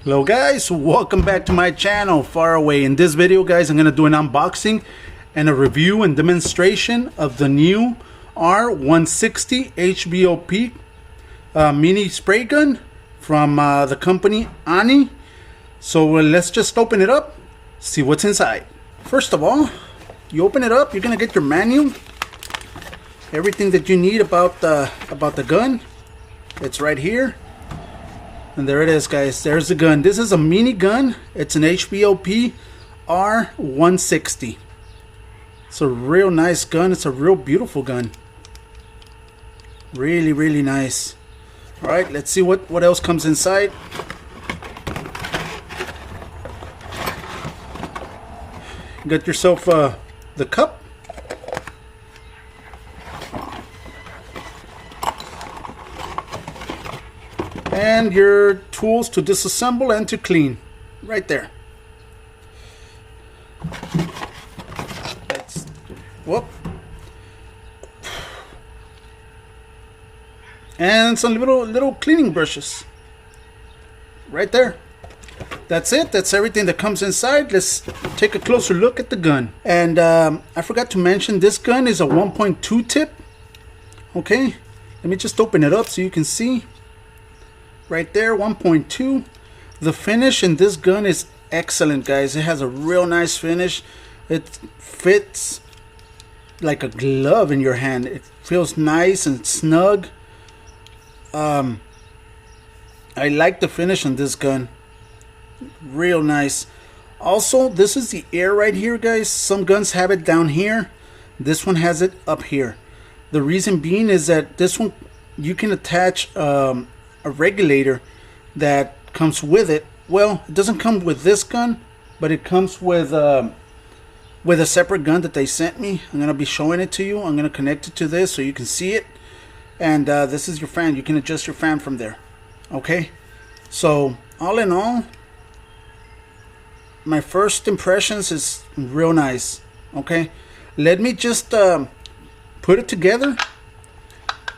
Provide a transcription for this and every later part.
Hello guys, welcome back to my channel Far Away. In this video guys, I'm going to do an unboxing and a review and demonstration of the new R160 Hvlp mini spray gun from the company Ani. So let's just open it up, see what's inside. First of all, you open it up, you're going to get your manual, everything that you need about the gun. It's right here. And there it is, guys. There's the gun. This is a mini gun. It's an Hvlp R160. It's a real nice gun. It's a real beautiful gun. Really, really nice. Alright, let's see what else comes inside. Got yourself the cup. And your tools to disassemble and to clean. Right there. Whoop. And some little cleaning brushes. Right there. That's it. That's everything that comes inside. Let's take a closer look at the gun. And I forgot to mention, this gun is a 1.2 tip. Okay. Let me just open it up so you can see. Right there, 1.2. The finish in this gun is excellent, guys. It has a real nice finish. It fits like a glove in your hand. It feels nice and snug. I like the finish on this gun. Real nice. Also, this is the air right here, guys. Some guns have it down here. This one has it up here. The reason being is that this one, you can attach a regulator that comes with it. Well, it doesn't come with this gun, but it comes with a separate gun that they sent me. I'm gonna be showing it to you. I'm gonna connect it to this so you can see it. And this is your fan. You can adjust your fan from there. Okay, so all in all, my first impressions is real nice. Okay, let me just put it together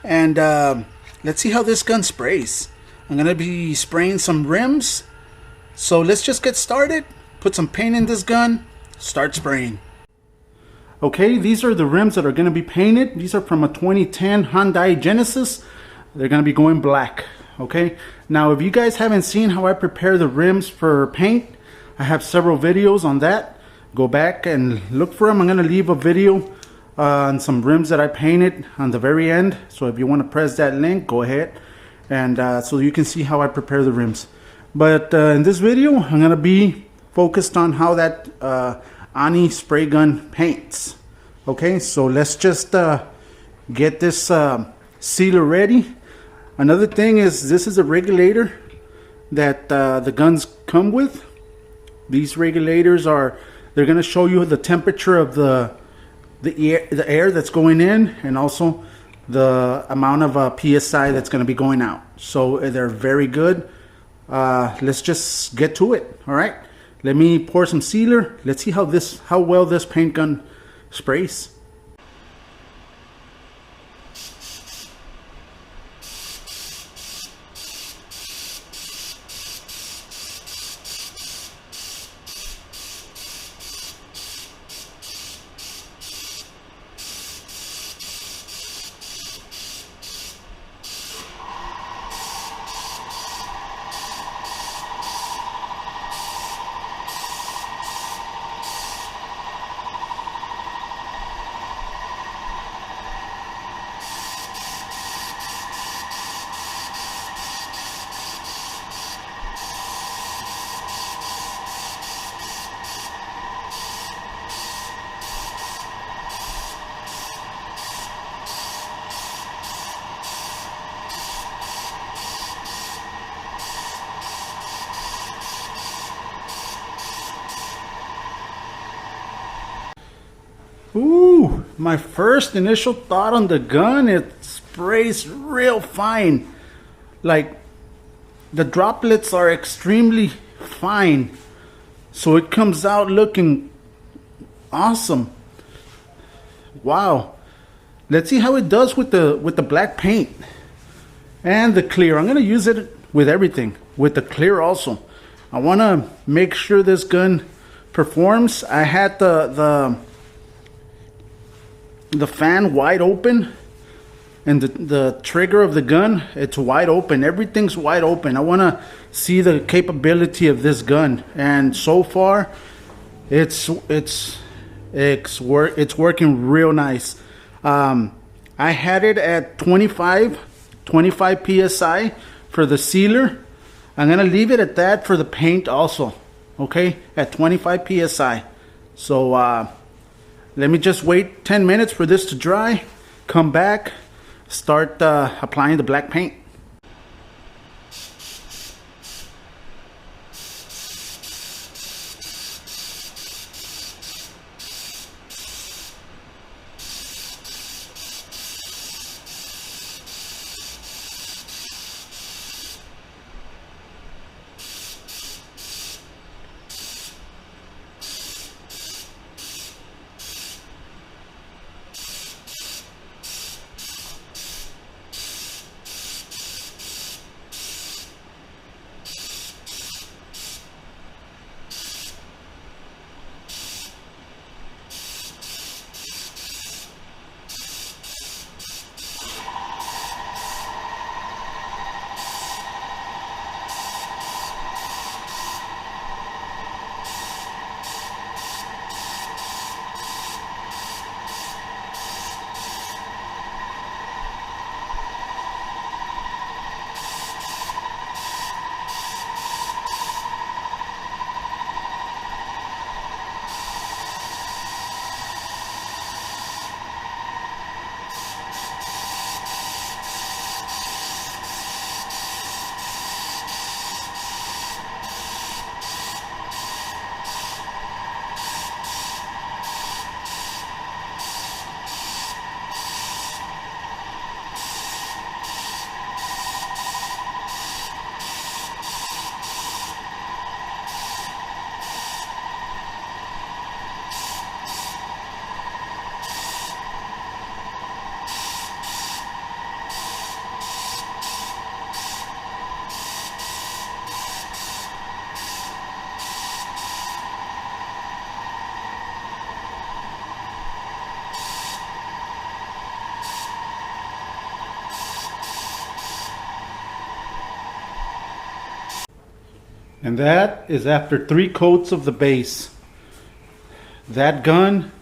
and let's see how this gun sprays. I'm gonna be spraying some rims. So let's just get started. Put some paint in this gun. Start spraying. Okay, these are the rims that are gonna be painted. These are from a 2010 Hyundai Genesis. They're gonna be going black. Okay, now if you guys haven't seen how I prepare the rims for paint, I have several videos on that. Go back and look for them. I'm gonna leave a video on some rims that I painted on the very end. So if you want to press that link, go ahead, and so you can see how I prepare the rims. But in this video, I'm gonna be focused on how that Ani spray gun paints. Okay, so let's just get this sealer ready. Another thing is, this is a regulator that the guns come with. These regulators they're gonna show you the temperature of the air that's going in, and also the amount of PSI that's going to be going out. So they're very good. Let's just get to it. All right, let me pour some sealer. Let's see how well this paint gun sprays. Ooh, my first initial thought on the gun, it sprays real fine. Like, the droplets are extremely fine. So it comes out looking awesome. Wow. Let's see how it does with the black paint and the clear. I'm gonna use it with everything, with the clear also. I want to make sure this gun performs. I had the fan wide open, and the trigger of the gun, it's wide open. Everything's wide open. I want to see the capability of this gun, and so far it's working real nice. I had it at 25 psi for the sealer. I'm gonna leave it at that for the paint also, okay, at 25 psi. So let me just wait 10 minutes for this to dry, come back, start applying the black paint. And that is after 3 coats of the base. That gun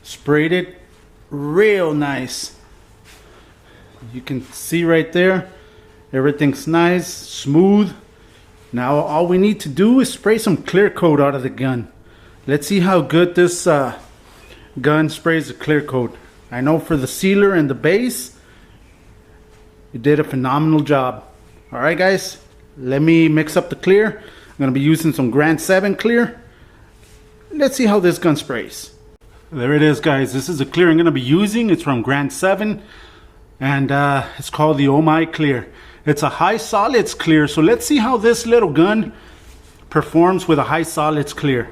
sprayed it real nice. You can see right there, everything's nice, smooth. Now all we need to do is spray some clear coat out of the gun. Let's see how good this gun sprays the clear coat. I know for the sealer and the base, it did a phenomenal job. All right, guys, let me mix up the clear. I'm gonna be using some Grand 7 clear. Let's see how this gun sprays. There it is, guys. This is the clear I'm gonna be using. It's from Grand 7, and it's called the Oh My Clear. It's a high solids clear, so let's see how this little gun performs with a high solids clear.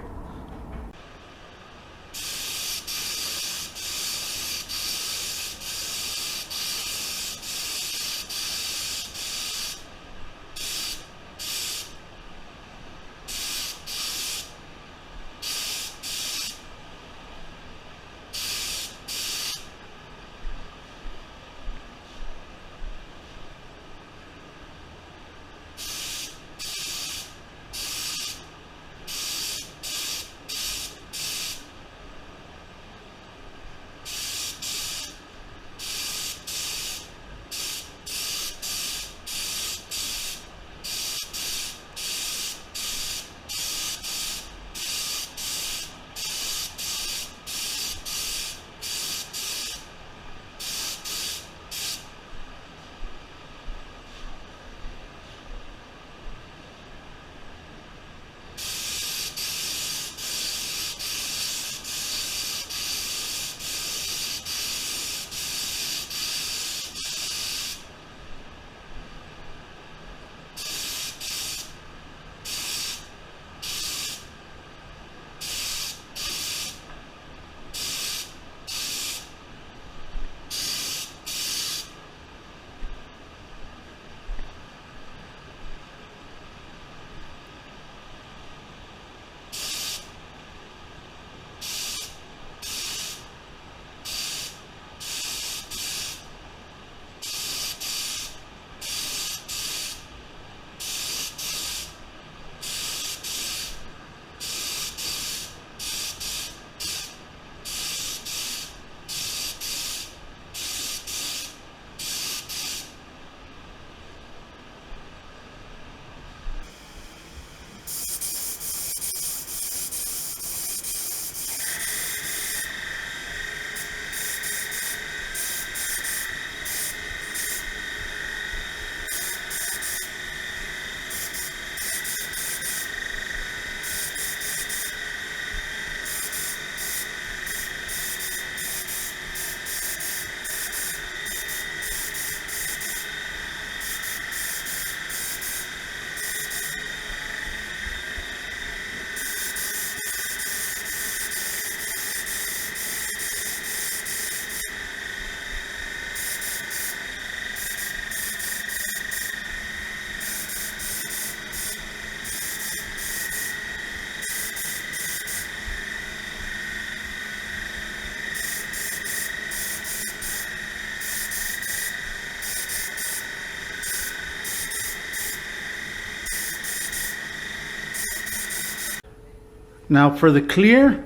Now for the clear,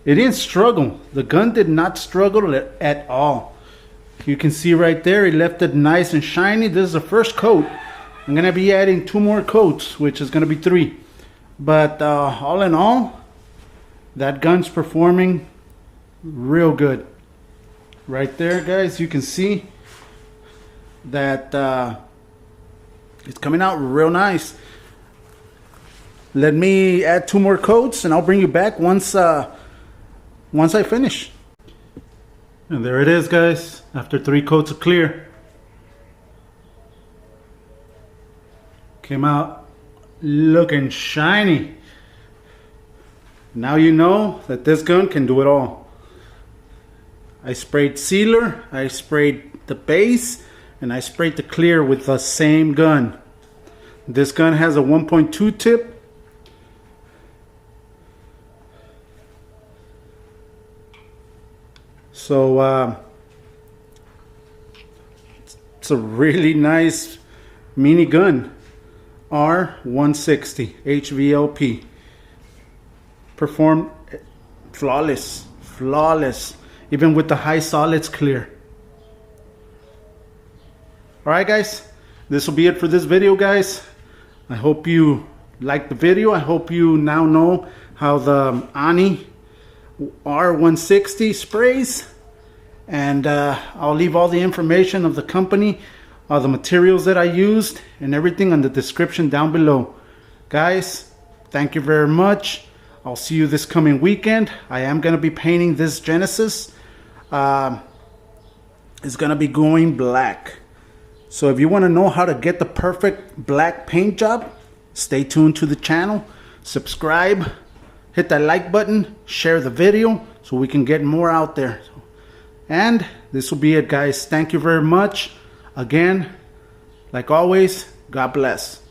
it didn't struggle. The gun did not struggle at all. You can see right there, it left it nice and shiny. This is the first coat. I'm gonna be adding 2 more coats, which is gonna be 3. But all in all, that gun's performing real good. Right there, guys, you can see that it's coming out real nice. Let me add 2 more coats and I'll bring you back once I finish. And there it is, guys, after 3 coats of clear. Came out looking shiny. Now you know that this gun can do it all. I sprayed sealer, I sprayed the base, and I sprayed the clear with the same gun. This gun has a 1.2 tip. So it's a really nice mini gun. R160 Hvlp. Performed flawless, even with the high solids clear. Alright guys, this will be it for this video, guys. I hope you liked the video. I hope you now know how the Ani R160 sprays, and I'll leave all the information of the company, the materials that I used, and everything in the description down below. Guys, thank you very much. I'll see you this coming weekend. I am going to be painting this Genesis. It's going to be going black. So if you want to know how to get the perfect black paint job, stay tuned to the channel, subscribe, hit that like button, share the video so we can get more out there. And this will be it, guys. Thank you very much. Again, like always, God bless.